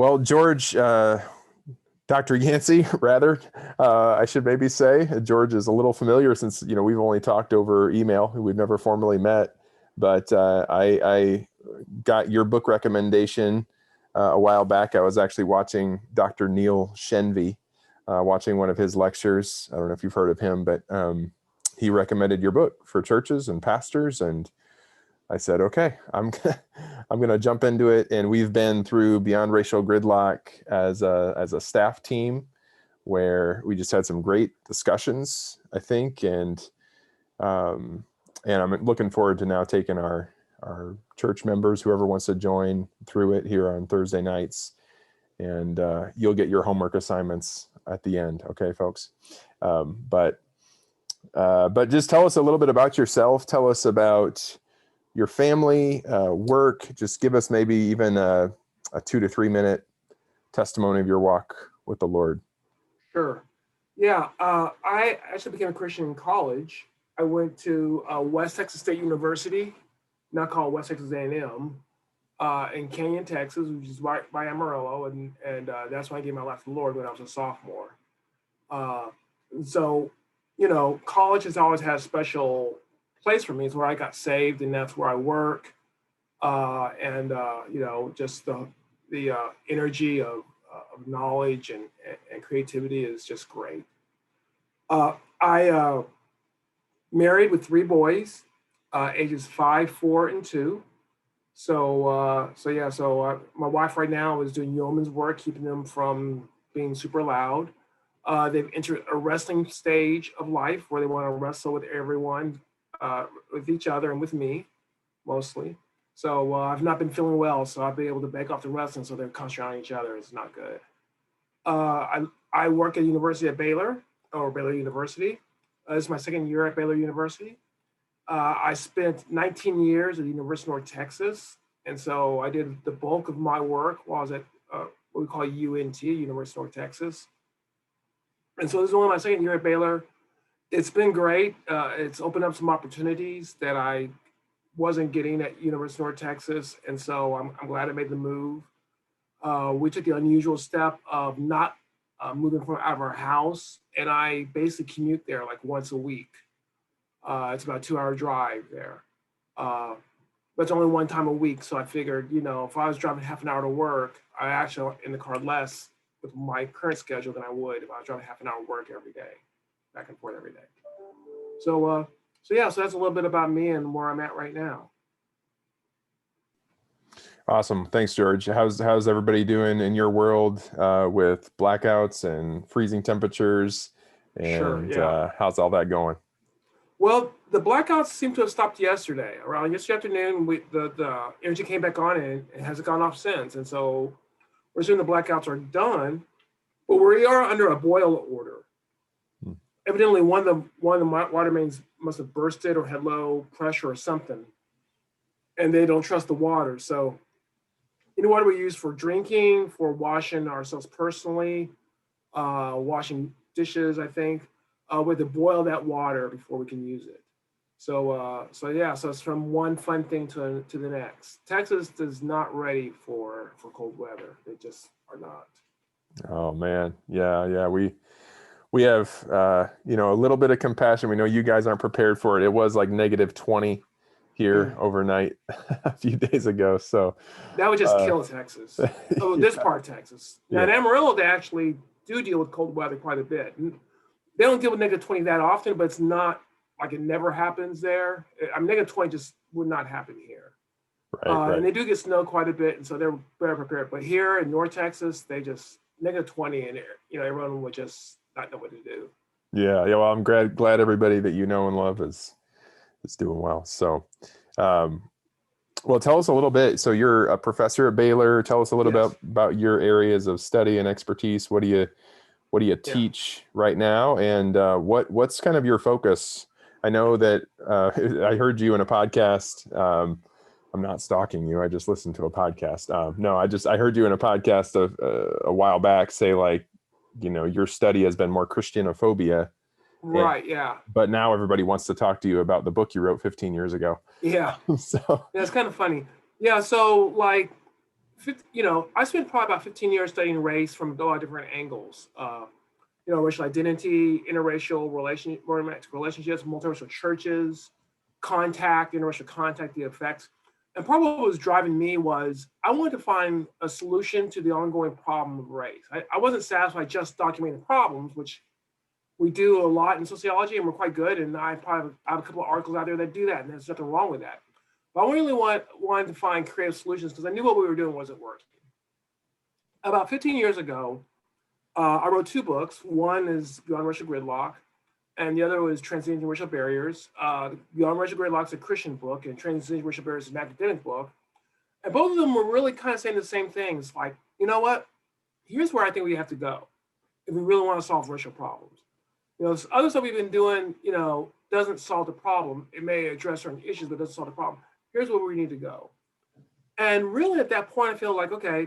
Well, George, Dr. Yancey, rather, I should maybe say, George is a little familiar since, we've only talked over email. We've never formally met, but I got your book recommendation a while back. I was actually watching Dr. Neil Shenvi, watching one of his lectures. I don't know if you've heard of him, but he recommended your book for churches and pastors, and I said, okay, I'm going to jump into it. And we've been through Beyond Racial Gridlock as a staff team, where we just had some great discussions, I think. And I'm looking forward to now taking our church members, whoever wants to join, through it here on Thursday nights. And you'll get your homework assignments at the end. Okay, folks. But just tell us a little bit about yourself. Tell us about your family, work. Just give us maybe even a 2 to 3 minute testimony of your walk with the Lord. Sure. Yeah, I actually became a Christian in college. I went to West Texas State University, now called West Texas A&M, in Canyon, Texas, which is right by Amarillo, and that's when I gave my life to the Lord when I was a sophomore. So, college has always had a special place for me. It's where I got saved, and that's where I work. Just the energy of knowledge and creativity is just great. I married with 3 boys, ages 5, 4, and 2. So my wife right now is doing yeoman's work, keeping them from being super loud. They've entered a wrestling stage of life where they want to wrestle with everyone, with each other and with me, mostly. So I've not been feeling well, so I've been able to back off the wrestling, so they're concentrating on each other. It's not good. I work at University of Baylor, or Baylor University. This is my second year at Baylor University. I spent 19 years at the University of North Texas, and so I did the bulk of my work while I was at what we call UNT, University of North Texas. And so this is only my second year at Baylor. It's been great. It's opened up some opportunities that I wasn't getting at University of North Texas, and so I'm glad I made the move. We took the unusual step of not moving from out of our house, and I basically commute there like once a week. It's about a 2-hour drive there, but it's only one time a week. So I figured, if I was driving half an hour to work, I actually in the car less with my current schedule than I would if I was driving half an hour to work every day, back and forth every day. So that's a little bit about me and where I'm at right now. Awesome. Thanks, George. How's everybody doing in your world with blackouts and freezing temperatures? And sure, yeah. How's all that going? Well, the blackouts seem to have stopped yesterday. Around yesterday afternoon, the energy came back on, and it hasn't gone off since. And so we're assuming the blackouts are done, but we are under a boil order. Evidently, one of the water mains must have bursted or had low pressure or something, and they don't trust the water. So, water we use for drinking, for washing ourselves personally, washing dishes, I think, we have to boil that water before we can use it. So it's from one fun thing to the next. Texas is not ready for cold weather. They just are not. Oh man, yeah. We have a little bit of compassion. We know you guys aren't prepared for it. It was like -20 here overnight a few days ago. So that would just kill Texas. Oh, this part of Texas. Now in Amarillo, they actually do deal with cold weather quite a bit. They don't deal with -20 that often, but it's not like it never happens there. I mean, -20 just would not happen here. Right. And they do get snow quite a bit, and so they're better prepared. But here in North Texas, they just -20, and everyone would just not know what to do. Yeah. Well, I'm glad everybody that you know and love is doing well. So, well, tell us a little bit. So you're a professor at Baylor. Tell us a little bit about your areas of study and expertise. What do you teach right now? And what's kind of your focus? I know that I heard you in a podcast. I'm not stalking you. I just listened to a podcast. I heard you in a podcast a while back say your study has been more Christianophobia. Right. Yeah. But now everybody wants to talk to you about the book you wrote 15 years ago. Yeah. So yeah, it's kind of funny. Yeah. So I spent probably about 15 years studying race from a lot of different angles. Racial identity, interracial romantic relationships, multiracial churches, interracial contact, the effects. And part of what was driving me was I wanted to find a solution to the ongoing problem of race. I wasn't satisfied just documenting problems, which we do a lot in sociology and we're quite good. And I have a couple of articles out there that do that, and there's nothing wrong with that. But I really wanted to find creative solutions because I knew what we were doing wasn't working. About 15 years ago, I wrote two books. One is Beyond Racial Gridlock, and the other was Transcending Racial Barriers. Beyond Racial Gridlock is a Christian book, and Transcending Racial Barriers is an academic book. And both of them were really kind of saying the same things, like, you know what? Here's where I think we have to go if we really want to solve racial problems. This other stuff we've been doing, doesn't solve the problem. It may address certain issues, but doesn't solve the problem. Here's where we need to go. And really at that point, I feel like, okay,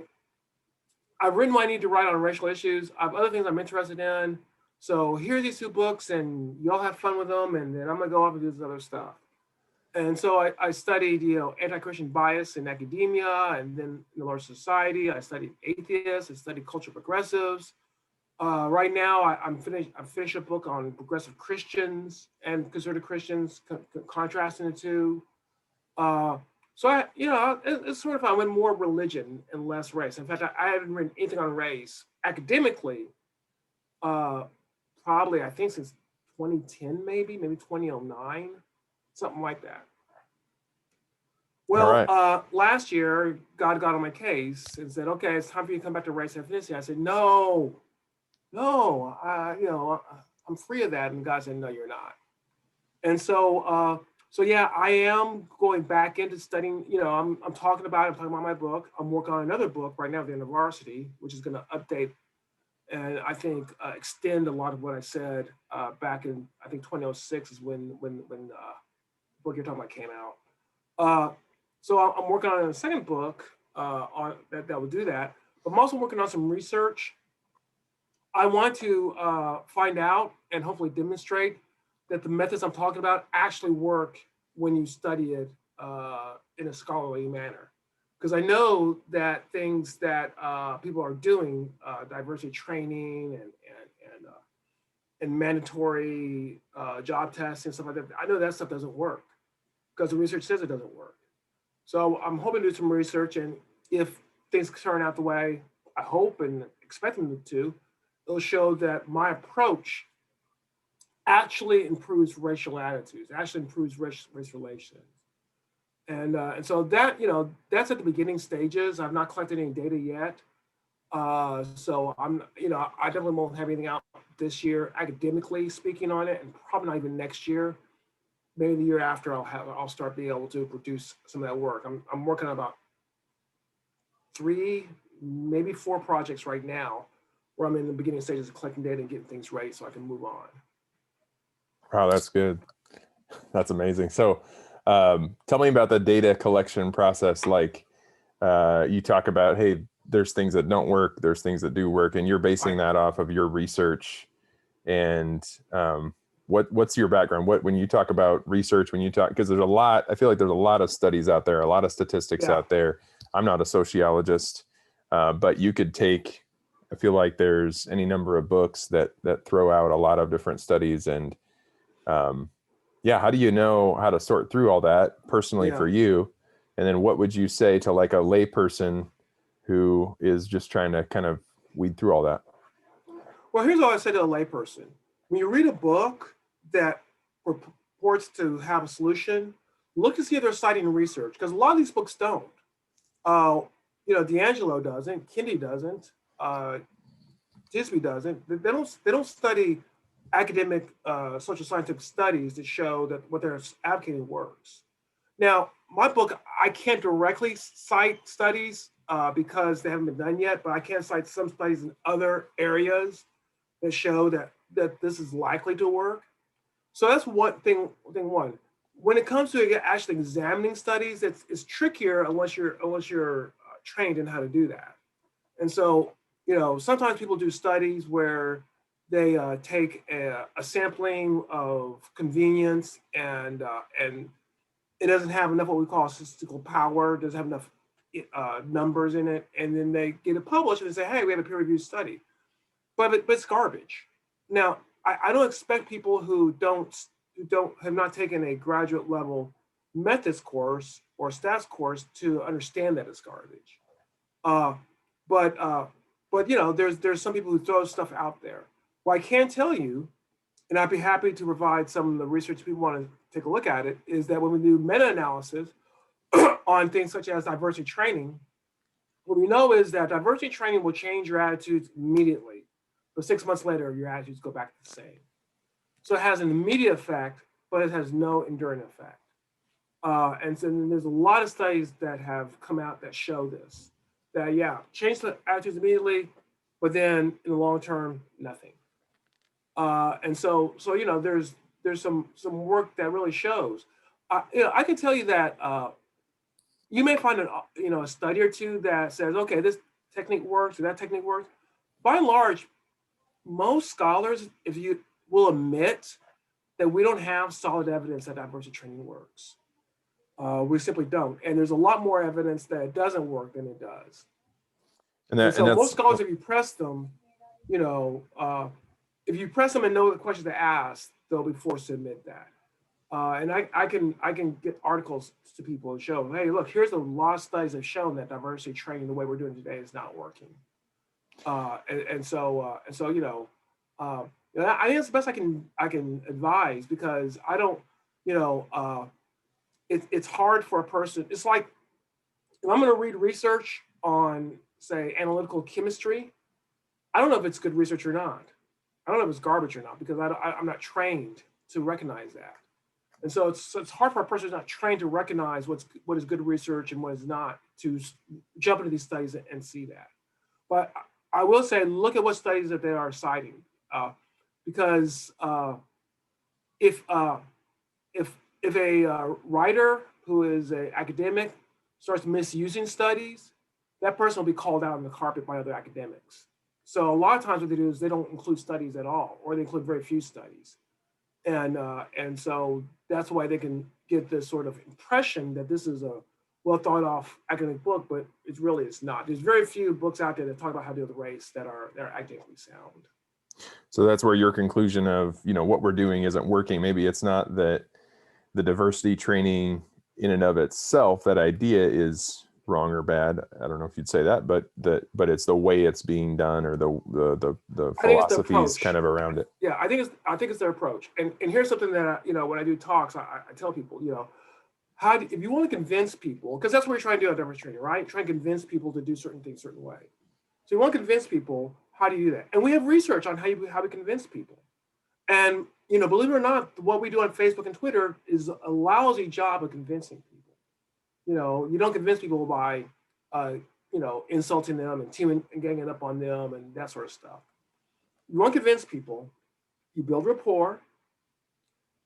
I've written what I need to write on racial issues. I have other things I'm interested in. So here are these two books and y'all have fun with them. And then I'm gonna go off and do this other stuff. And so I studied, anti-Christian bias in academia and then in the larger society. I studied atheists, I studied cultural progressives. Right now, I'm finished a book on progressive Christians and conservative Christians, contrasting the two. So it's sort of I went more religion and less race. In fact, I haven't written anything on race academically, probably I think since 2010, maybe 2009, something like that. Well, right. Last year, God got on my case and said, "Okay, it's time for you to come back to race and ethnicity." I said, "No, I'm free of that." And God said, "No, you're not." And so yeah, I am going back into studying. I'm talking about my book. I'm working on another book right now at the university, which is going to update and I think extend a lot of what I said back in, I think 2006 is when the book you're talking about came out. So I'm working on a second book on that will do that. But I'm also working on some research. I want to find out and hopefully demonstrate that the methods I'm talking about actually work when you study it in a scholarly manner. Because I know that things that people are doing, diversity training and mandatory job tests and stuff like that, I know that stuff doesn't work because the research says it doesn't work. So I'm hoping to do some research, and if things turn out the way I hope and expect them to, it'll show that my approach actually improves racial attitudes, actually improves race relations. And so that, that's at the beginning stages. I've not collected any data yet. So I definitely won't have anything out this year, academically speaking on it, and probably not even next year. Maybe the year after I'll start being able to produce some of that work. I'm working on about 3, maybe 4 projects right now where I'm in the beginning stages of collecting data and getting things ready so I can move on. Wow, that's good. That's amazing. So tell me about the data collection process. Like you talk about, hey, there's things that don't work, there's things that do work, and you're basing that off of your research. And what's your background? When you talk about research, because there's a lot, I feel like there's a lot of studies out there, a lot of statistics out there. I'm not a sociologist, but you could take, I feel like there's any number of books that throw out a lot of different studies. And how do you know how to sort through all that personally for you? And then what would you say to like a lay person who is just trying to kind of weed through all that? Well, here's what I say to a layperson. When you read a book that purports to have a solution, look to see if they're citing research, because a lot of these books don't. D'Angelo doesn't, Kendi doesn't, Disby doesn't. They don't study academic social scientific studies that show that what they're advocating works. Now, my book, I can't directly cite studies because they haven't been done yet, but I can cite some studies in other areas that show that this is likely to work. So that's one thing. One, when it comes to actually examining studies, it's trickier unless you're trained in how to do that. And so, sometimes people do studies where they take a sampling of convenience and it doesn't have enough what we call statistical power, doesn't have enough numbers in it, and then they get it published and they say, hey, we have a peer-reviewed study. But it's garbage. Now, I don't expect people who have not taken a graduate level methods course or stats course to understand that it's garbage. Uh, but there's some people who throw stuff out there. What I can tell you, and I'd be happy to provide some of the research if people want to take a look at it, is that when we do meta-analysis on things such as diversity training, what we know is that diversity training will change your attitudes immediately, but 6 months later, your attitudes go back to the same. So it has an immediate effect, but it has no enduring effect. And so there's a lot of studies that have come out that show this, that change the attitudes immediately, but then in the long term, nothing. And so there's some work that really shows. I can tell you that you may find a study or two that says, okay, this technique works or that technique works. By and large, most scholars, if you will admit that we don't have solid evidence that diversity training works. We simply don't. And there's a lot more evidence that it doesn't work than it does. And so most scholars, if you press them, if you press them and know the questions to ask, they'll be forced to admit that. And I can get articles to people and show, hey, look, here's a lot of studies that have shown that diversity training the way we're doing today is not working. I think it's the best I can advise, because I don't, it's hard for a person. It's like if I'm going to read research on, say, analytical chemistry, I don't know if it's good research or not. I don't know if it's garbage or not, because I'm not trained to recognize that. And so it's hard for a person who's not trained to recognize what is good research and what is not, to jump into these studies and see that. But I will say, look at what studies that they are citing, because if a writer who is an academic starts misusing studies, that person will be called out on the carpet by other academics. So a lot of times what they do is they don't include studies at all, or they include very few studies. And so that's why they can get this sort of impression that this is a well thought of academic book, but it's not. There's very few books out there that talk about how to deal with race that are academically sound. So that's where your conclusion of, what we're doing isn't working. Maybe it's not that the diversity training in and of itself, that idea is wrong or bad. I don't know if you'd say that, but it's the way it's being done, or the philosophies kind of around it. Yeah, I think it's their approach. And here's something that when I do talks, I tell people, if you want to convince people, because that's what we're trying to do at diversity training, right? Trying to convince people to do certain things a certain way. So you want to convince people, how do you do that? And we have research on how we convince people. And believe it or not, what we do on Facebook and Twitter is a lousy job of convincing people. You don't convince people by insulting them and teaming and ganging up on them and that sort of stuff. You want to convince people, you build rapport,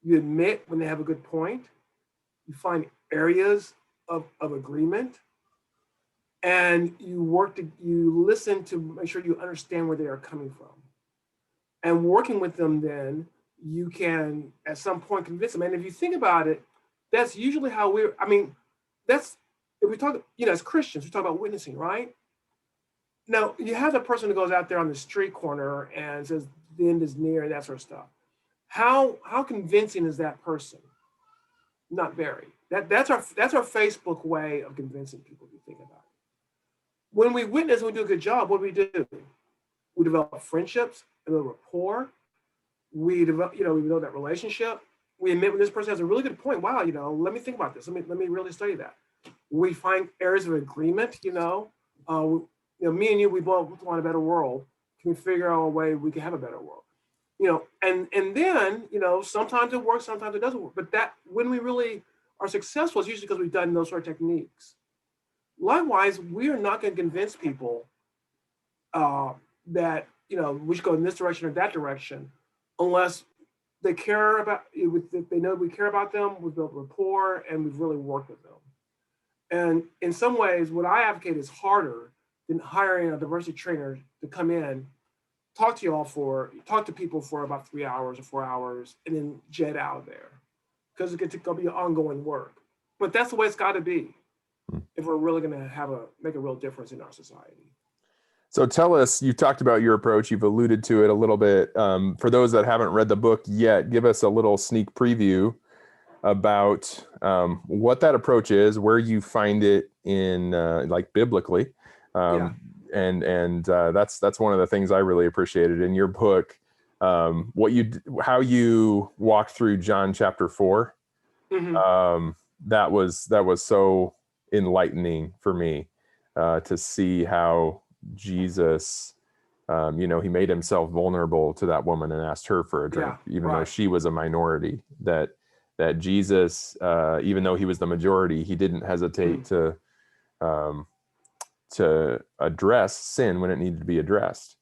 you admit when they have a good point, you find areas of agreement, and you listen to make sure you understand where they are coming from. And working with them, then you can at some point convince them. And if you think about it, that's usually how if we talk, as Christians, we talk about witnessing, right? Now, you have the person who goes out there on the street corner and says the end is near and that sort of stuff. How convincing is that person? Not very. That's our Facebook way of convincing people, if you think about it. When we witness, we do a good job. What do? We develop friendships, we develop rapport. We develop that relationship. We admit when this person has a really good point. Wow, let me think about this. Let me really study that. We find areas of agreement. Me and you, we both want a better world. Can we figure out a way we can have a better world? And then sometimes it works, sometimes it doesn't work. But that when we really are successful, it's usually because we've done those sort of techniques. Likewise, we are not going to convince people that we should go in this direction or that direction, unless they care about, if they know we care about them, we've built rapport, and we've really worked with them. And in some ways, what I advocate is harder than hiring a diversity trainer to come in, talk to people for about 3 hours or 4 hours, and then jet out of there, because it's going to be ongoing work. But that's the way it's got to be. if we're really going to make a real difference in our society. So tell us, you talked about your approach, you've alluded to it a little bit. For those that haven't read the book yet, give us a little sneak preview about what that approach is, where you find it in like biblically. Yeah. And that's one of the things I really appreciated in your book. How you walked through John chapter 4. That was so enlightening for me to see how Jesus, he made himself vulnerable to that woman and asked her for a drink, even though she was a minority. That Jesus, even though he was the majority, he didn't hesitate to address sin when it needed to be addressed.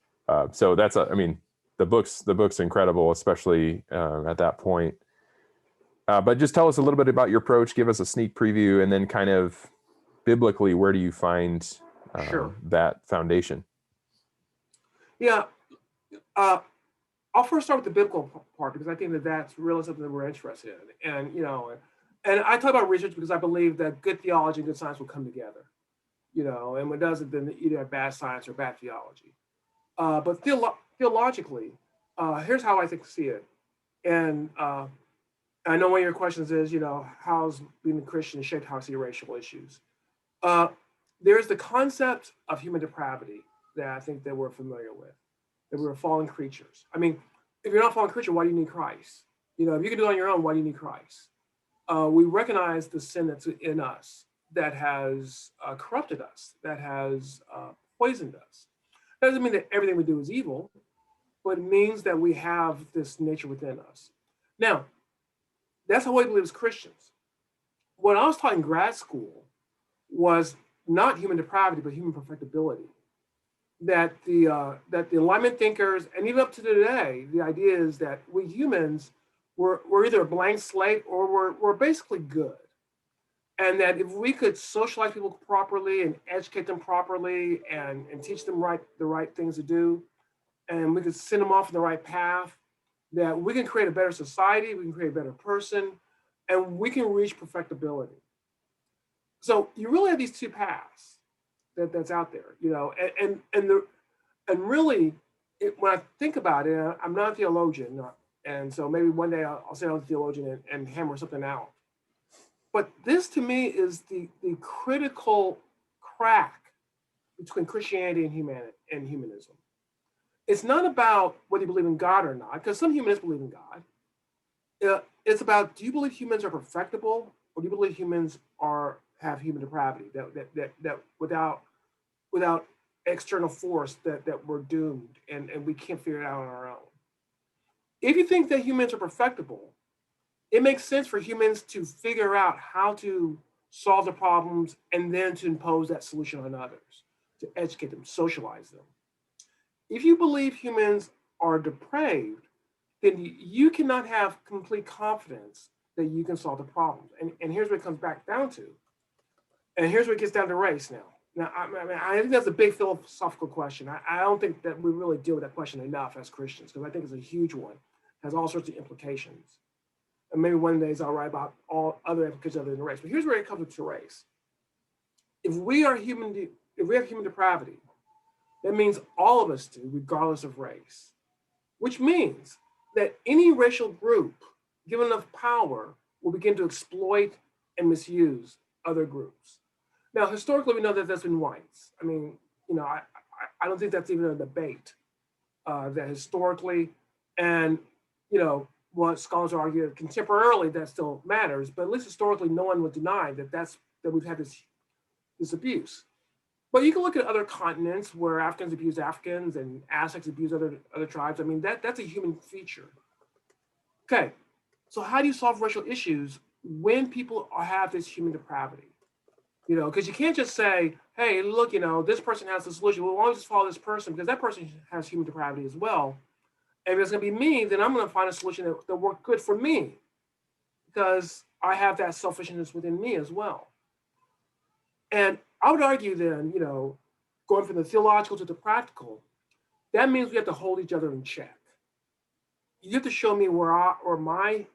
So that's the book's incredible, especially at that point. But just tell us a little bit about your approach, give us a sneak preview, and then kind of biblically, where do you find that foundation? Yeah. I'll first start with the biblical part, because I think that that's really something that we're interested in. And I talk about research because I believe that good theology and good science will come together. And when it doesn't, then you either have bad science or bad theology. But theologically, here's how I see it. And I know one of your questions is, how's being a Christian shaped how I see racial issues? There's the concept of human depravity that I think that we're familiar with, that we're fallen creatures. I mean, if you're not a fallen creature, why do you need Christ? If you can do it on your own, why do you need Christ? We recognize the sin that's in us that has corrupted us, that has poisoned us. That doesn't mean that everything we do is evil, but it means that we have this nature within us. Now, that's how we believe as Christians. What I was taught in grad school was not human depravity, but human perfectibility. That the Enlightenment thinkers, and even up to today, the idea is that we humans, we're either a blank slate or we're basically good. And that if we could socialize people properly and educate them properly and teach them the right things to do, and we could send them off on the right path, that we can create a better society, we can create a better person, and we can reach perfectibility. So you really have these two paths that's out there, and really, when I think about it, I'm not a theologian, and so maybe one day I'll say I'm a theologian and hammer something out. But this to me is the critical crack between Christianity and humanism. It's not about whether you believe in God or not, because some humanists believe in God. It's about, do you believe humans are perfectible, or do you believe humans have human depravity, that without external force that we're doomed and we can't figure it out on our own? If you think that humans are perfectible, it makes sense for humans to figure out how to solve the problems and then to impose that solution on others, to educate them, socialize them. If you believe humans are depraved, then you cannot have complete confidence that you can solve the problems. And here's what it comes back down to. And here's what it gets down to race now. Now, I think that's a big philosophical question. I don't think that we really deal with that question enough as Christians, because I think it's a huge one. It has all sorts of implications. And maybe one day I'll write about all other implications other than race. But here's where it comes to race. If we have human depravity, that means all of us do, regardless of race, which means that any racial group given enough power will begin to exploit and misuse other groups. Now, historically, we know that that's been whites. I mean, I don't think that's even a debate, that historically, and, what scholars argue contemporarily, that still matters, but at least historically, no one would deny that we've had this abuse. But you can look at other continents where Africans abuse Africans and Aztecs abuse other tribes. I mean, that's a human feature. Okay, so how do you solve racial issues when people have this human depravity? Because you can't just say, hey, look, this person has the solution. Well, why don't we just follow this person, because that person has human depravity as well. And if it's going to be me, then I'm going to find a solution that works good for me, because I have that selfishness within me as well. And I would argue then, going from the theological to the practical, that means we have to hold each other in check. You have to show me where my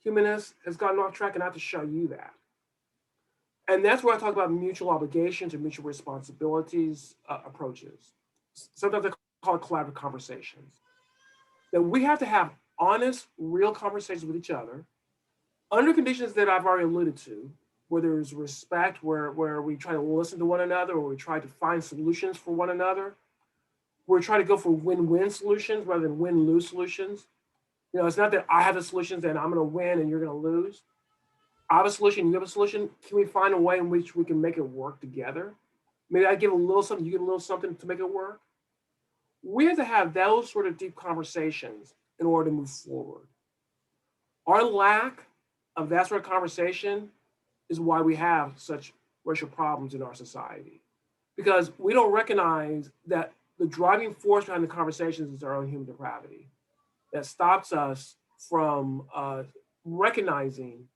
humanness has gotten off track, and I have to show you that. And that's where I talk about mutual obligations and mutual responsibilities approaches. Sometimes I call it collaborative conversations. That we have to have honest, real conversations with each other under conditions that I've already alluded to, where there's respect, where we try to listen to one another, or we try to find solutions for one another. We're trying to go for win-win solutions rather than win-lose solutions. It's not that I have the solutions and I'm going to win and you're going to lose. I have a solution, you have a solution. Can we find a way in which we can make it work together? Maybe I give a little something, you give a little something to make it work. We have to have those sort of deep conversations in order to move forward. Our lack of that sort of conversation is why we have such racial problems in our society. Because we don't recognize that the driving force behind the conversations is our own human depravity that stops us from recognizing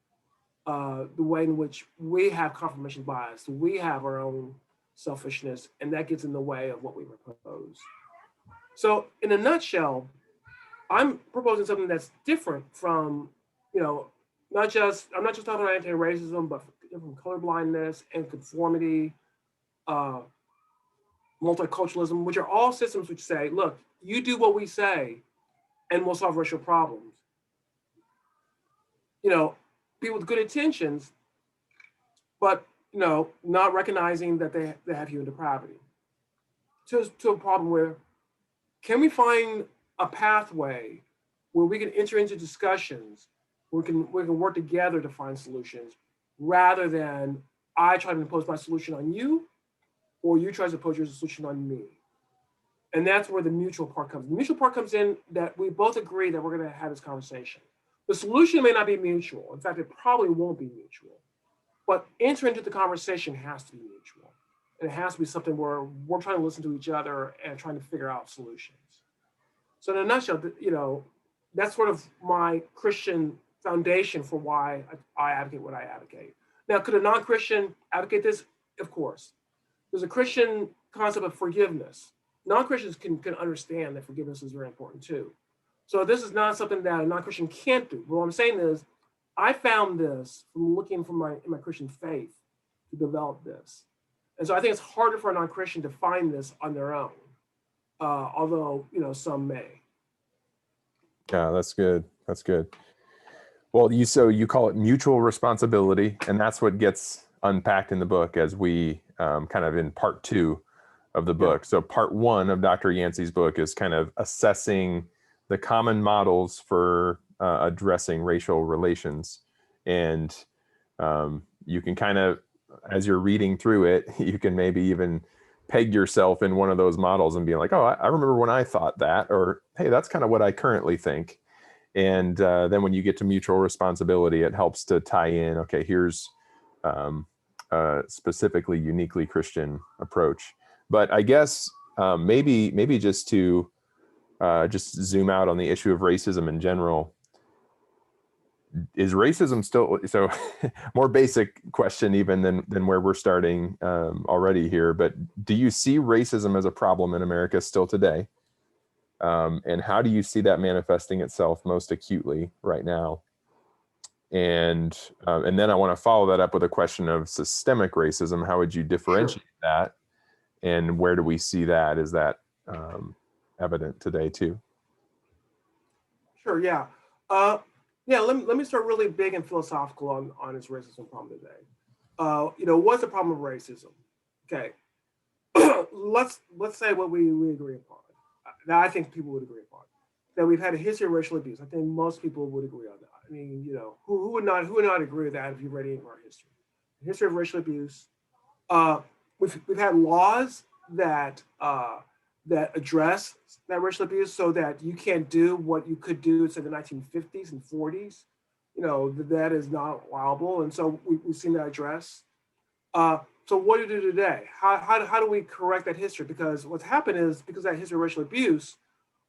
the way in which we have confirmation bias, we have our own selfishness, and that gets in the way of what we propose. So in a nutshell, I'm proposing something that's different from, I'm not just talking about anti-racism, but from colorblindness and conformity, multiculturalism, which are all systems which say, look, you do what we say and we'll solve racial problems. People with good intentions, but not recognizing that they have human depravity. To a problem where, can we find a pathway where we can enter into discussions, where we can work together to find solutions, rather than I try to impose my solution on you, or you try to impose your solution on me. And that's where the mutual part comes. The mutual part comes in that we both agree that we're going to have this conversation. The solution may not be mutual. In fact, it probably won't be mutual. But entering into the conversation has to be mutual. And it has to be something where we're trying to listen to each other and trying to figure out solutions. So in a nutshell, that's sort of my Christian foundation for why I advocate what I advocate. Now, could a non-Christian advocate this? Of course. There's a Christian concept of forgiveness. Non-Christians can understand that forgiveness is very important too. So this is not something that a non-Christian can't do. But what I'm saying is, I found this from looking in my Christian faith to develop this. And so I think it's harder for a non-Christian to find this on their own, although some may. Yeah, that's good. That's good. Well, you call it mutual responsibility, and that's what gets unpacked in the book as we kind of in part 2 of the book. Yeah. So part 1 of Dr. Yancey's book is kind of assessing the common models for addressing racial relations. And you can kind of, as you're reading through it, you can maybe even peg yourself in one of those models and be like, oh, I remember when I thought that, or hey, that's kind of what I currently think. And then when you get to mutual responsibility, it helps to tie in, okay, here's a specifically uniquely Christian approach. But I guess maybe just to just zoom out on the issue of racism in general, is racism still, so more basic question even than where we're starting already here, but do you see racism as a problem in America still today? And how do you see that manifesting itself most acutely right now? And then I want to follow that up with a question of systemic racism. How would you differentiate that? And where do we see that? Is that evident today too? Sure, yeah. Let me start really big and philosophical on this racism problem today. What's the problem of racism? Okay, let's say what we agree upon. That I think people would agree upon. That we've had a history of racial abuse. I think most people would agree on that. I mean, who would not agree with that if you've read any of our history? The history of racial abuse. We've had laws that address that racial abuse, so that you can't do what you could do in the 1950s and 40s. That is not allowable, and so we've seen that addressed. So what do we do today? How do we correct that history? Because what's happened is, because of that history of racial abuse,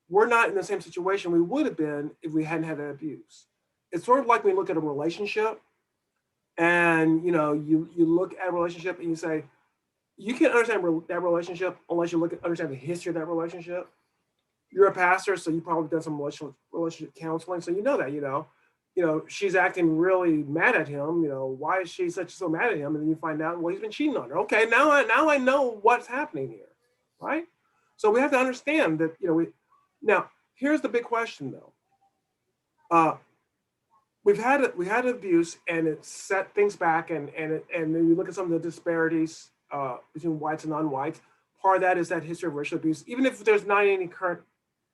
we're not in the same situation we would have been if we hadn't had that abuse. It's sort of like when you look at a relationship, and you look at a relationship and you say, you can't understand that relationship unless you understand the history of that relationship. You're a pastor, so you probably done some relationship counseling, so you know that. she's acting really mad at him. Why is she so mad at him? And then you find out, well, he's been cheating on her. Okay, now I know what's happening here, right? So we have to understand that, now here's the big question though. We had abuse, and it set things back, and then you look at some of the disparities between whites and non-whites. Part of that is that history of racial abuse, even if there's not any current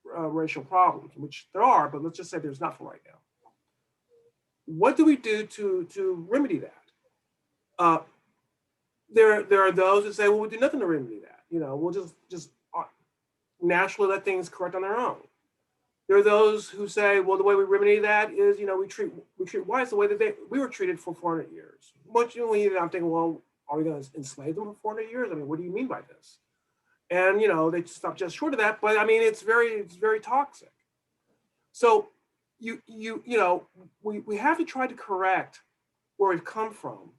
racial problems, which there are, but let's just say there's not for right now. What do we do to remedy that? There are those that say, well, we'll do nothing to remedy that. We'll just naturally let things correct on their own. There are those who say, well, the way we remedy that is, we treat whites the way that we were treated for 400 years. I'm thinking, well, are we going to enslave them for 400 years? I mean, what do you mean by this? And they stop just short of that, but I mean, it's very toxic. So we have to try to correct where we've come from.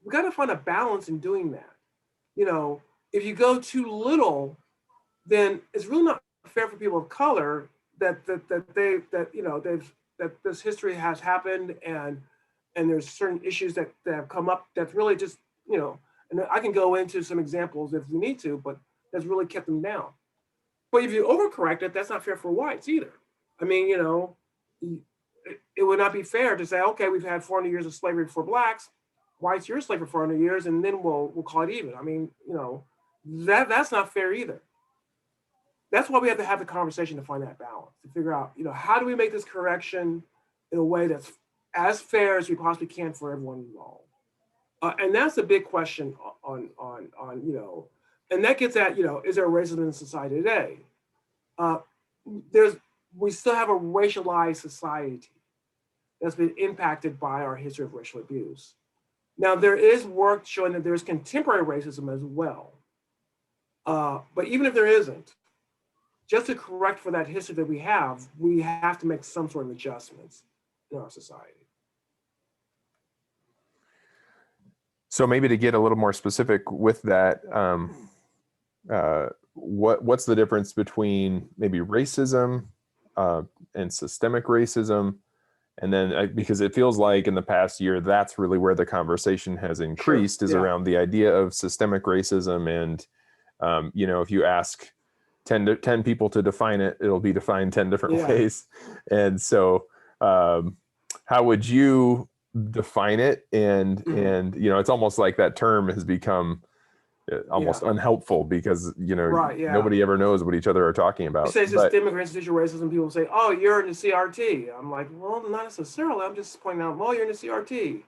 We got to find a balance in doing that. If you go too little, then it's really not fair for people of color that this history has happened, and there's certain issues that have come up that's really just, and I can go into some examples if we need to, but that's really kept them down. But if you overcorrect it, that's not fair for whites either. I mean, it would not be fair to say, okay, we've had 400 years of slavery for blacks, whites, you're a slave for 400 years, and then we'll call it even. I mean, that's not fair either. That's why we have to have the conversation to find that balance, to figure out, how do we make this correction in a way that's as fair as we possibly can for everyone involved. And that's the big question on and that gets at, is there racism in society today? We still have a racialized society that's been impacted by our history of racial abuse. Now, there is work showing that there's contemporary racism as well. But even if there isn't, just to correct for that history that we have to make some sort of adjustments in our society. So maybe to get a little more specific with that, what's the difference between maybe racism and systemic racism? And then because it feels like in the past year, that's really where the conversation has increased, is around the idea of systemic racism. And, if you ask 10 people to define it, it'll be defined 10 different ways. And so how would you define it? And it's almost like that term has become almost unhelpful because nobody ever knows what each other are talking about. You say systemic or institutional racism, people say, oh, you're in the CRT. I'm like, well, not necessarily. I'm just pointing out, well, you're in the CRT.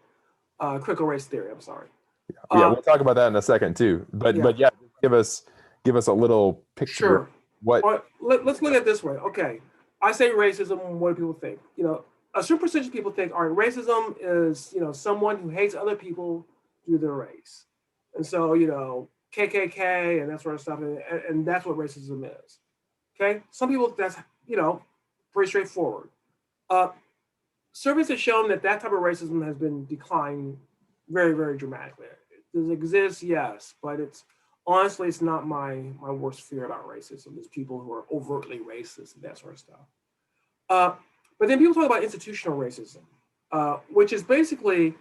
Critical race theory, I'm sorry. We'll talk about that in a second too. But give us a little picture. Sure. Let's look at it this way. Okay, I say racism. What do people think? A certain percentage of people think, all right, racism is someone who hates other people due to their race, and so KKK and that sort of stuff, and that's what racism is. Okay, some people that's pretty straightforward. Surveys have shown that type of racism has been declining very, very dramatically. Does it exist? Yes, but honestly, it's not my worst fear about racism. It's people who are overtly racist and that sort of stuff. But then people talk about institutional racism, which is basically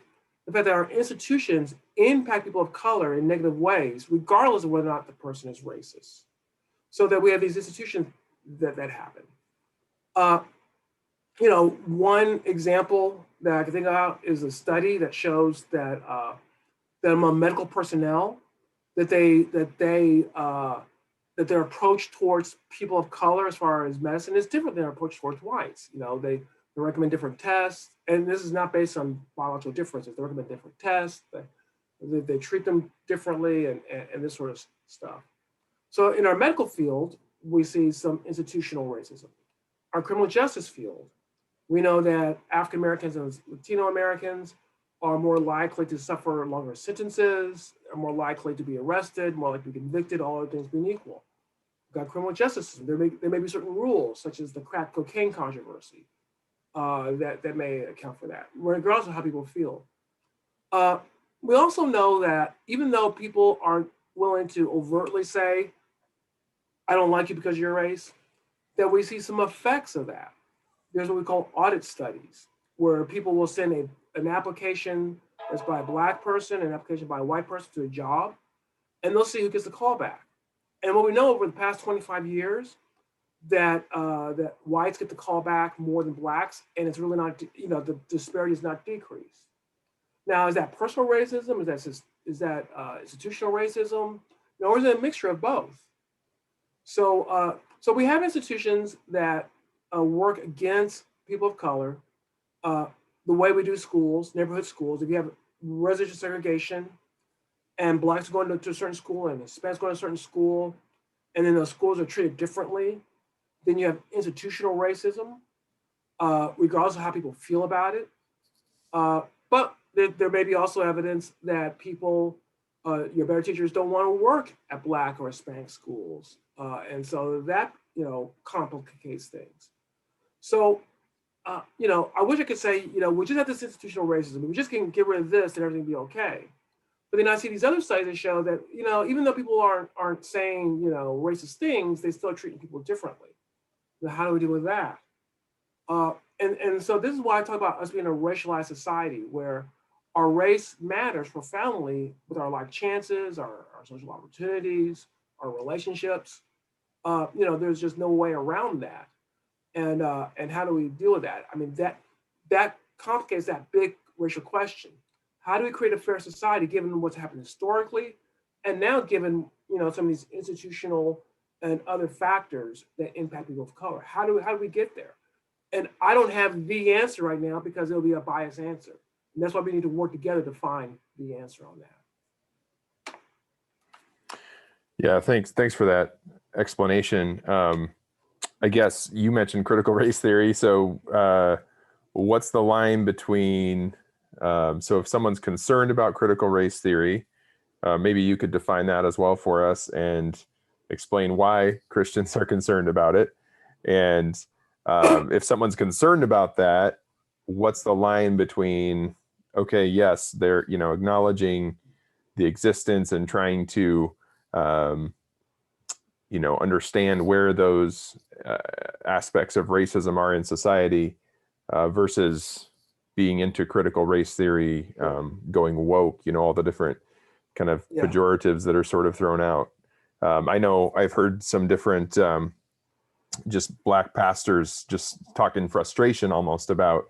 the fact that our institutions impact people of color in negative ways, regardless of whether or not the person is racist. So that we have these institutions that happen. One example that I can think of is a study that shows that among medical personnel, that their approach towards people of color as far as medicine is different than their approach towards whites. They recommend different tests, and this is not based on biological differences. They recommend different tests. They treat them differently, and this sort of stuff. So in our medical field, we see some institutional racism. Our criminal justice field, we know that African Americans and Latino Americans are more likely to suffer longer sentences, are more likely to be arrested, more likely to be convicted, all other things being equal. We've got criminal justice system. There may be certain rules, such as the crack cocaine controversy, that may account for that, regardless of how people feel. We also know that even though people aren't willing to overtly say, I don't like you because of your race, that we see some effects of that. There's what we call audit studies, where people will send an application that's by a Black person, an application by a white person to a job, and they'll see who gets the call back. And what we know over the past 25 years, that that whites get the call back more than Blacks, and it's really not, the disparity is not decreased. Now, is that personal racism? Is that institutional racism? Or is it a mixture of both? So, so we have institutions that work against people of color. The way we do schools, neighborhood schools, if you have residential segregation and Blacks going to a certain school and Hispanics going to a certain school, and then those schools are treated differently, then you have institutional racism, regardless of how people feel about it. But there may be also evidence that people, your better teachers don't want to work at Black or Hispanic schools. And so that, complicates things. So, I wish I could say, we just have this institutional racism. We just can get rid of this and everything be okay. But then I see these other studies that show that, even though people aren't saying, racist things, they still treat people differently. Now, how do we deal with that? And so this is why I talk about us being a racialized society where our race matters profoundly with our life chances, our social opportunities, our relationships. There's just no way around that. And how do we deal with that? I mean, that complicates that big racial question. How do we create a fair society given what's happened historically, and now given some of these institutional and other factors that impact people of color? How do we get there? And I don't have the answer right now because it'll be a biased answer, and that's why we need to work together to find the answer on that. Yeah, thanks for that explanation. I guess you mentioned critical race theory. So what's the line between, so if someone's concerned about critical race theory, maybe you could define that as well for us and explain why Christians are concerned about it. And if someone's concerned about that, what's the line between, okay, yes, they're, acknowledging the existence and trying to, understand where those aspects of racism are in society versus being into critical race theory, going woke, all the different kind of pejoratives that are sort of thrown out. I know I've heard some different just Black pastors just talk in frustration almost about,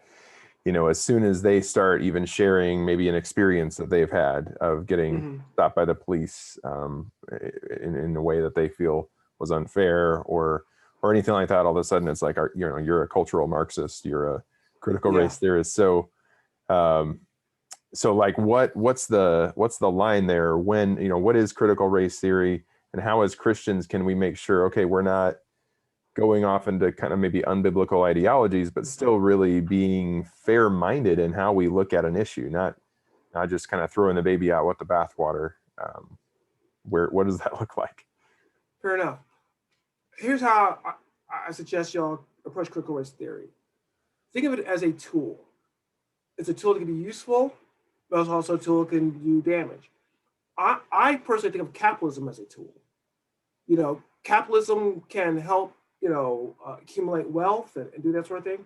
as soon as they start even sharing maybe an experience that they've had of getting stopped by the police in a way that they feel was unfair or anything like that, all of a sudden it's like, you're a cultural Marxist, you're a critical race theorist. So, like what's the line there when, what is critical race theory, and how as Christians can we make sure, okay, we're not going off into kind of maybe unbiblical ideologies, but still really being fair-minded in how we look at an issue, not just kind of throwing the baby out with the bathwater. What does that look like? Fair enough. Here's how I suggest y'all approach critical race theory. Think of it as a tool. It's a tool that can be useful, but it's also a tool that can do damage. I personally think of capitalism as a tool. Capitalism can help accumulate wealth and do that sort of thing.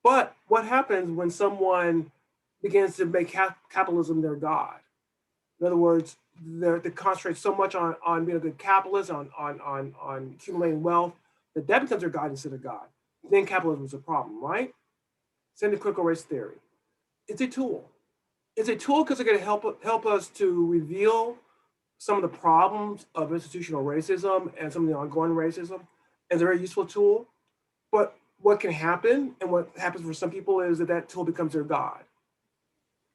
But what happens when someone begins to make capitalism their God? In other words, they concentrate so much on being a good capitalist, on accumulating wealth, that becomes their God instead of God. Then capitalism is a problem, right? Same to critical race theory. It's a tool. It's a tool because it's going to help us to reveal some of the problems of institutional racism and some of the ongoing racism. It's a very useful tool, but what can happen and what happens for some people is that tool becomes their God.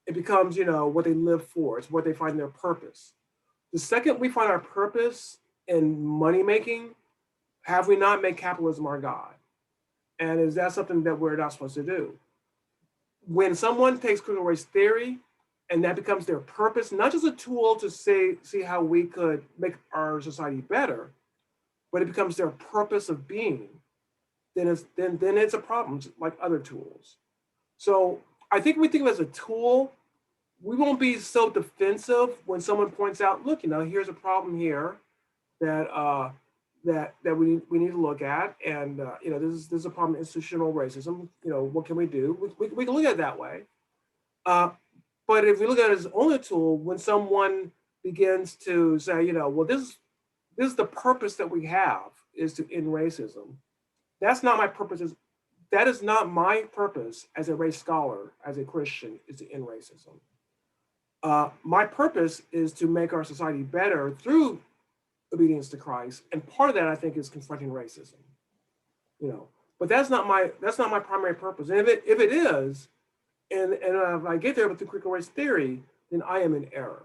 It becomes, what they live for. It's what they find their purpose. The second we find our purpose in money making, have we not made capitalism our God? And is that something that we're not supposed to do? When someone takes critical race theory and that becomes their purpose, not just a tool to see how we could make our society better, but it becomes their purpose of being, then it's a problem, like other tools. So I think we think of it as a tool. We won't be so defensive when someone points out, look, here's a problem here that that we need to look at. And this is a problem of institutional racism. What can we do? We can look at it that way. But if we look at it as only a tool, when someone begins to say, well, this is the purpose that we have, is to end racism. That's not my purpose. That is not my purpose as a race scholar, as a Christian, is to end racism. My purpose is to make our society better through obedience to Christ, and part of that, I think, is confronting racism. But that's not my primary purpose. And if it is, and if I get there with the critical race theory, then I am in error.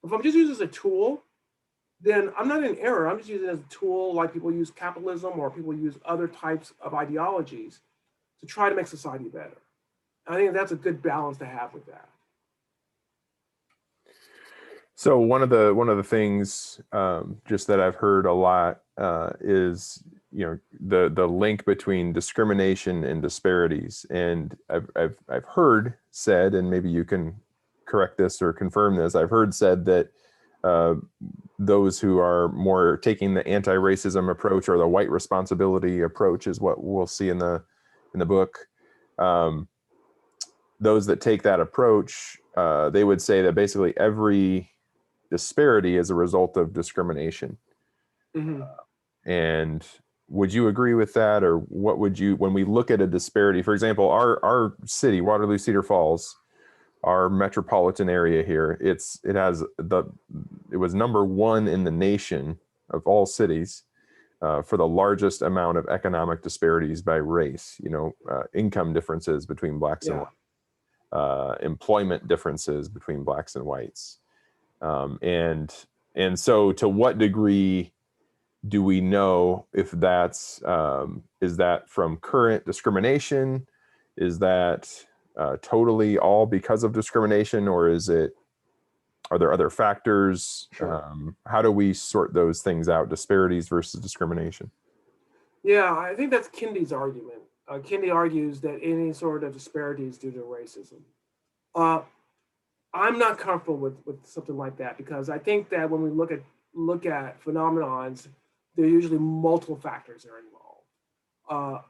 If I'm just using it as a tool, then I'm not in error. I'm just using it as a tool, like people use capitalism or people use other types of ideologies to try to make society better. I think that's a good balance to have with that. So one of the things just that I've heard a lot is the link between discrimination and disparities, and I've heard said, and maybe you can correct this or confirm this, I've heard said that those who are more taking the anti-racism approach or the white responsibility approach is what we'll see in the book. Those that take that approach, they would say that basically every disparity is a result of discrimination. Mm-hmm. And would you agree with that? Or what would you, when we look at a disparity, for example, our city, Waterloo Cedar Falls, our metropolitan area here, it was number one in the nation of all cities for the largest amount of economic disparities by race, income differences between blacks and whites, employment differences between blacks and whites. And so to what degree do we know if that's, is that from current discrimination? Is that totally all because of discrimination, or are there other factors? Sure. How do we sort those things out, disparities versus discrimination? Yeah, I think that's Kendi's argument. Kendi argues that any sort of disparity is due to racism. I'm not comfortable with something like that, because I think that when we look at phenomenons, there are usually multiple factors that are involved.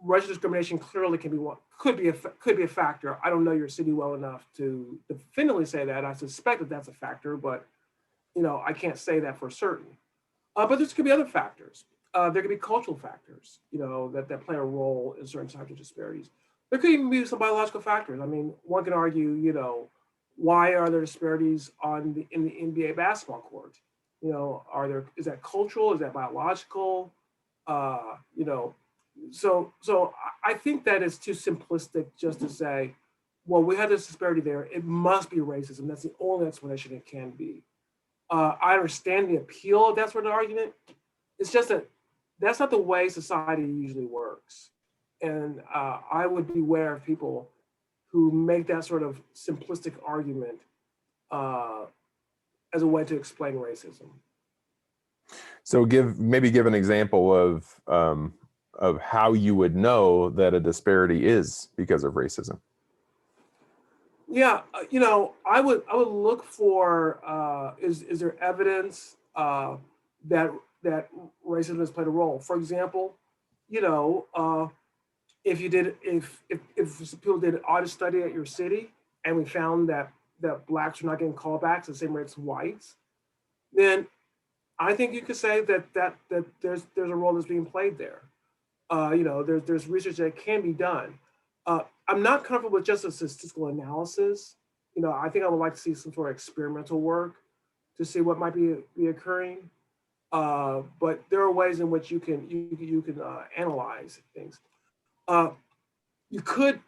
Racial discrimination clearly could be a factor. I don't know your city well enough to definitively say that. I suspect that that's a factor, but I can't say that for certain. But there could be other factors. There could be cultural factors, that play a role in certain types of disparities. There could even be some biological factors. I mean, one can argue, why are there disparities in the NBA basketball court? Is that cultural? Is that biological? So I think that it's too simplistic just to say, well, we have this disparity there, it must be racism. That's the only explanation it can be. I understand the appeal of that sort of argument. It's just that that's not the way society usually works. And I would beware of people who make that sort of simplistic argument as a way to explain racism. So give an example of how you would know that a disparity is because of racism. Yeah, I would look for is there evidence that racism has played a role. For example, if people did an audit study at your city and we found that blacks are not getting callbacks at the same rate as whites, then I think you could say that there's a role that's being played there. There's research that can be done. I'm not comfortable with just a statistical analysis. I think I would like to see some sort of experimental work to see what might be occurring. But there are ways in which you can analyze things. You could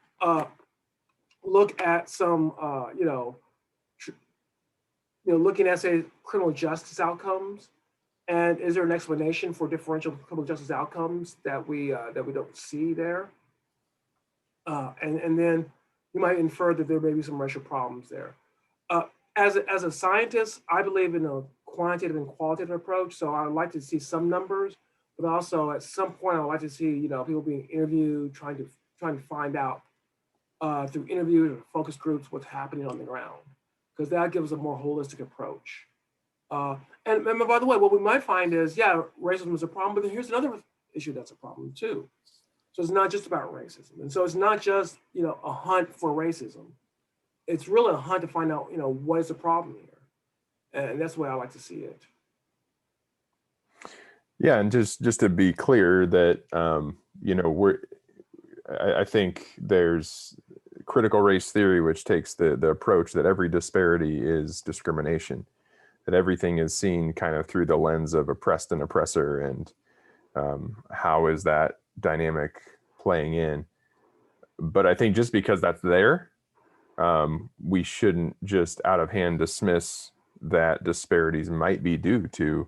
look at some, looking at, say, criminal justice outcomes, and is there an explanation for differential criminal justice outcomes that we don't see there? And then you might infer that there may be some racial problems there. As a scientist, I believe in a quantitative and qualitative approach. So I would like to see some numbers, but also at some point I would like to see people being interviewed, trying to find out through interviews or focus groups what's happening on the ground, because that gives a more holistic approach. And by the way, what we might find is, yeah, racism is a problem, but then here's another issue that's a problem too. So it's not just about racism. And so it's not just, a hunt for racism. It's really a hunt to find out, what is the problem here. And that's the way I like to see it. Yeah, and just to be clear that I think there's critical race theory, which takes the approach that every disparity is discrimination, that everything is seen kind of through the lens of oppressed and oppressor, and how is that dynamic playing in. But I think just because that's there, we shouldn't just out of hand dismiss that disparities might be due to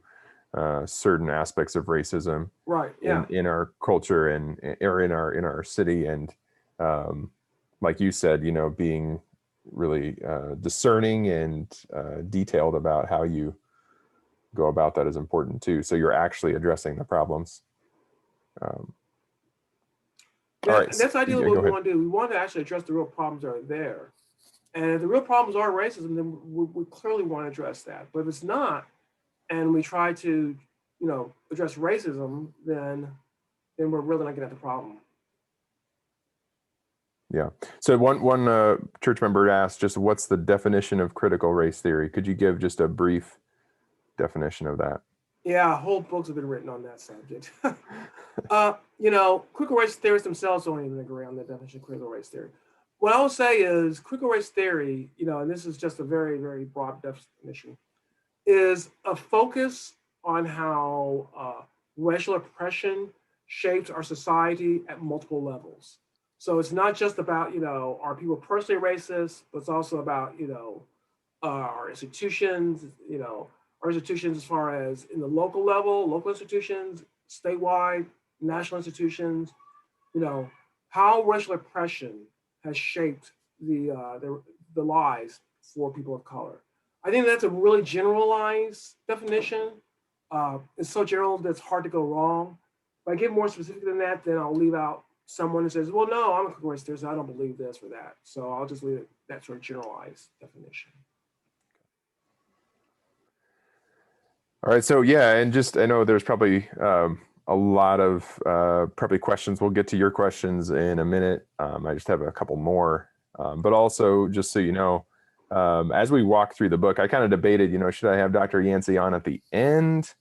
certain aspects of racism, Right. Yeah. in our culture and or in our city. And like you said, being really discerning and detailed about how you go about that is important too. So you're actually addressing the problems. All Yeah, right. and that's ideally Yeah, what go we ahead. want to do. We want to actually address the real problems that are there. And if the real problems are racism, then we clearly want to address that. But if it's not, and we try to, address racism, then we're really not getting at the problem. Yeah. So one church member asked, just what's the definition of critical race theory? Could you give just a brief definition of that? Yeah, whole books have been written on that subject. Critical race theorists themselves don't even agree on the definition of critical race theory. What I will say is critical race theory, and this is just a very, very broad definition, is a focus on how racial oppression shapes our society at multiple levels. So it's not just about, are people personally racist, but it's also about, our institutions, our institutions as far as in the local level, local institutions, statewide, national institutions, how racial oppression has shaped the lives for people of color. I think that's a really generalized definition. It's so general that it's hard to go wrong. If I get more specific than that, then I'll leave out someone who says, well, no, I'm a critical race theorist, I don't believe this or that. So I'll just leave it that sort of generalized definition. All right. So yeah, and just I know there's probably a lot of probably questions. We'll get to your questions in a minute. I just have a couple more, but also just so you know, as we walk through the book, I kind of debated, should I have Dr. Yancey on at the end,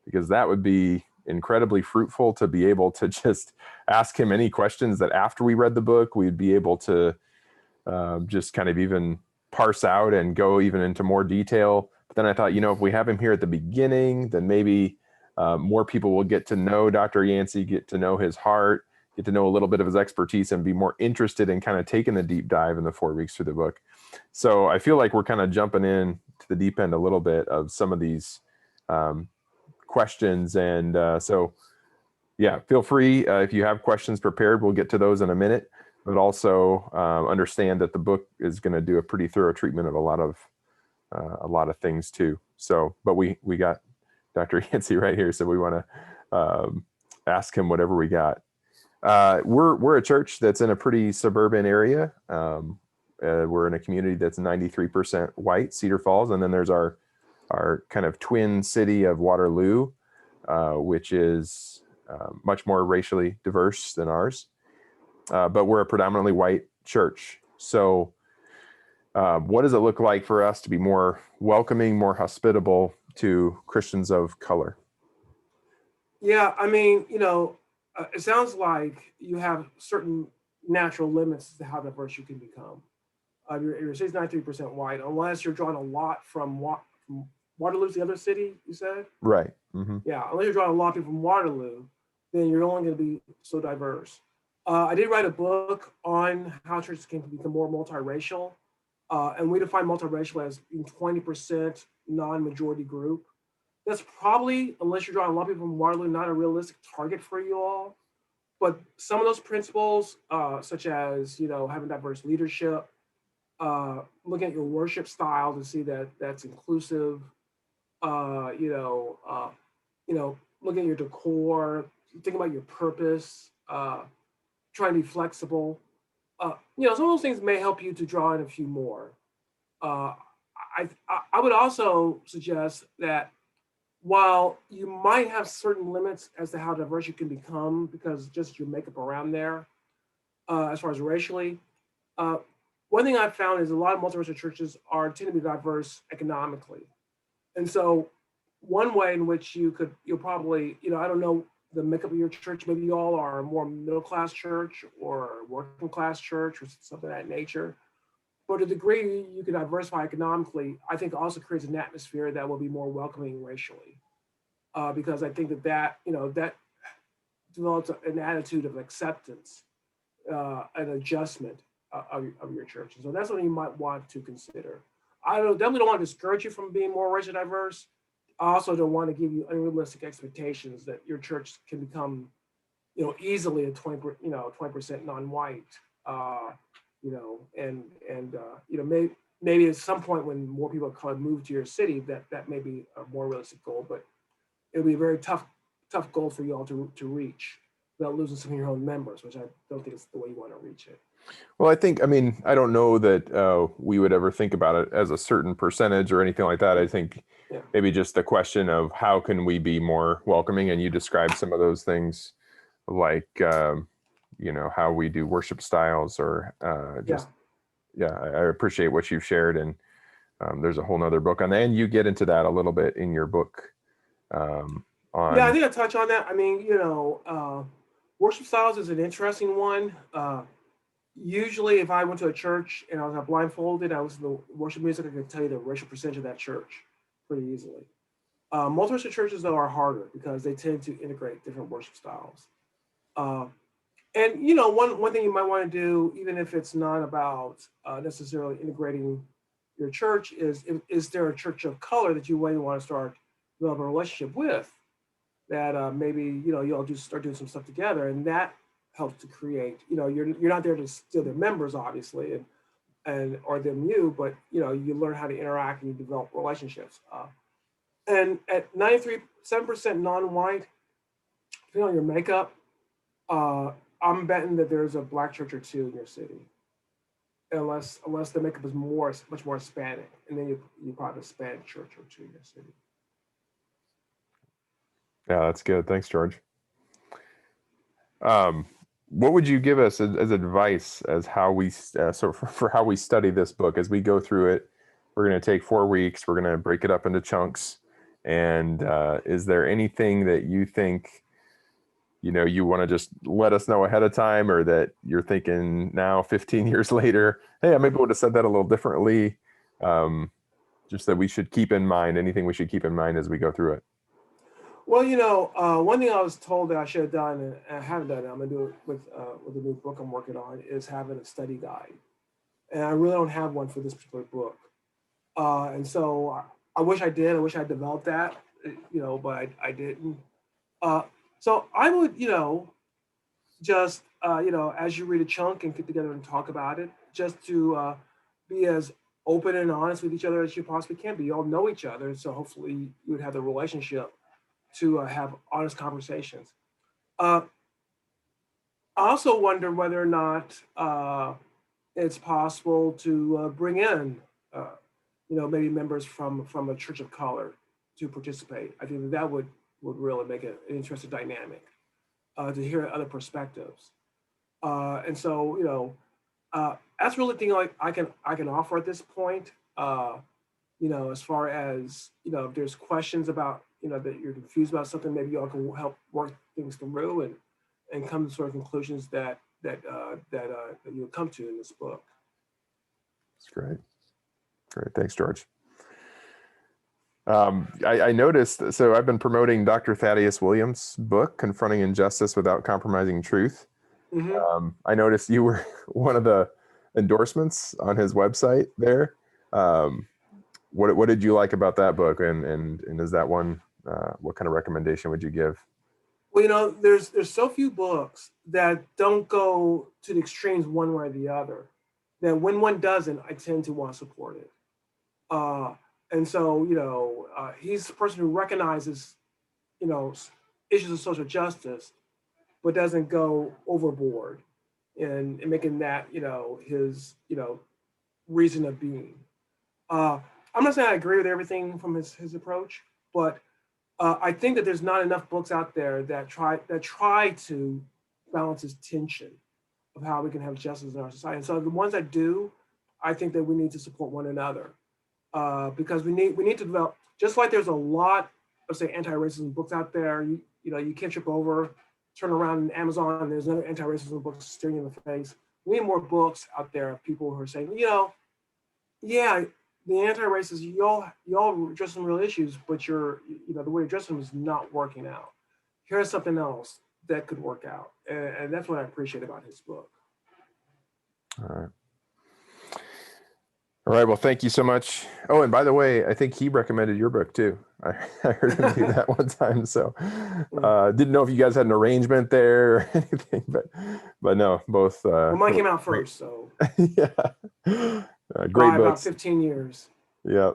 because that would be incredibly fruitful to be able to just ask him any questions that after we read the book, we'd be able to just kind of even parse out and go even into more detail. But then I thought, if we have him here at the beginning, then maybe more people will get to know Dr. Yancey, get to know his heart, get to know a little bit of his expertise, and be more interested in kind of taking the deep dive in the 4 weeks through the book. So I feel like we're kind of jumping in to the deep end a little bit of some of these questions. And so, yeah, feel free if you have questions prepared, we'll get to those in a minute. But also understand that the book is going to do a pretty thorough treatment of a lot of things too. So, but we got Dr. Yancey right here, so we want to ask him whatever we got. We're a church that's in a pretty suburban area. We're in a community that's 93% white, Cedar Falls, and then there's our kind of twin city of Waterloo, which is much more racially diverse than ours. But we're a predominantly white church. So what does it look like for us to be more welcoming, more hospitable to Christians of color? Yeah, I mean, it sounds like you have certain natural limits to how diverse you can become. Your city's 93% white, unless you're drawing a lot from Waterloo's the other city, you said? Right. Mm-hmm. Yeah, unless you're drawing a lot of people from Waterloo, then you're only going to be so diverse. I did write a book on how churches can become more multiracial. And we define multiracial as being 20% non-majority group. That's probably, unless you're drawing a lot of people from Waterloo, not a realistic target for you all. But some of those principles, such as having diverse leadership, looking at your worship style to see that that's inclusive, looking at your decor, thinking about your purpose, trying to be flexible. Some of those things may help you to draw in a few more. I would also suggest that while you might have certain limits as to how diverse you can become because just your makeup around there, as far as racially, uh, one thing I've found is a lot of multiracial churches are tend to be diverse economically. And so one way in which you'll probably, I don't know the makeup of your church, maybe you all are a more middle class church or working class church or something of that nature. But to the degree you can diversify economically, I think also creates an atmosphere that will be more welcoming racially. Because I think that develops an attitude of acceptance, an adjustment of your church. And so that's what you might want to consider. Definitely don't want to discourage you from being more racially diverse. I also don't want to give you unrealistic expectations that your church can become, easily a 20% non-white, maybe at some point when more people of color move to your city, that may be a more realistic goal, but it'll be a very tough goal for you all to reach without losing some of your own members, which I don't think is the way you want to reach it. Well, I mean, I don't know that we would ever think about it as a certain percentage or anything like that. I think maybe just the question of how can we be more welcoming, and you described some of those things, like how we do worship styles, or I appreciate what you've shared, and there's a whole nother book on that, and you get into that a little bit in your book. I think I touch on that. I mean, worship styles is an interesting one. Usually, if I went to a church and I was blindfolded, I listened to worship music, I could tell you the racial percentage of that church pretty easily. Multiracial churches, though, are harder because they tend to integrate different worship styles. And one thing you might want to do, even if it's not about necessarily integrating your church, is there a church of color that you really want to start developing a relationship with? That maybe you all start doing some stuff together, and that helps to create. You're not there to steal their members, obviously, and or them you, but you learn how to interact and you develop relationships. And at 93.7% non-white, depending on your makeup, I'm betting that there's a black church or two in your city, unless the makeup is much more Hispanic, and then you probably have a Hispanic church or two in your city. Yeah, that's good. Thanks, George. What would you give us as advice as how we for how we study this book as we go through it? We're going to take 4 weeks. We're going to break it up into chunks. And is there anything that you think you want to just let us know ahead of time, or that you're thinking now 15 years later, hey, I maybe would have said that a little differently? Just that we should keep in mind, anything we should keep in mind as we go through it. Well, one thing I was told that I should have done, and I haven't done it, I'm going to do it with the new book I'm working on, is having a study guide. And I really don't have one for this particular book. And so I wish I did. I wish I developed that, but I didn't. So I would, just, as you read a chunk and get together and talk about it, just to be as open and honest with each other as you possibly can be. You all know each other, so hopefully you would have the relationship to have honest conversations. I also wonder whether or not it's possible to bring in, maybe members from a church of color to participate. I think that would really make it an interesting dynamic to hear other perspectives. And so, that's really the thing I can offer at this point. As far as if there's questions about that you're confused about something, maybe y'all can help work things through and come to sort of conclusions that you'll come to in this book. That's great. Thanks, George. I noticed, so I've been promoting Dr. Thaddeus Williams' book, Confronting Injustice Without Compromising Truth. Mm-hmm. I noticed you were one of the endorsements on his website there. What did you like about that book, and is that one? What kind of recommendation would you give? Well, there's so few books that don't go to the extremes one way or the other, that when one doesn't, I tend to want to support it. And so, he's the person who recognizes, issues of social justice, but doesn't go overboard in making that, his, reason of being. I I'm not saying I agree with everything from his approach, but I think that there's not enough books out there that try to balance this tension of how we can have justice in our society. And so the ones that do, I think that we need to support one another because we need to develop. Just like there's a lot of say anti-racism books out there, you can't trip over, turn around in Amazon, and there's another anti-racism book staring you in the face. We need more books out there of people who are saying, yeah, the anti-racists, y'all address some real issues, but the way you're addressing them is not working out. Here's something else that could work out. And that's what I appreciate about his book. All right. All right. Well, thank you so much. Oh, and by the way, I think he recommended your book too. I heard him do that one time. So didn't know if you guys had an arrangement there or anything, but no, both. Well, mine came out first, so yeah. Great by books. about 15 years. Yeah.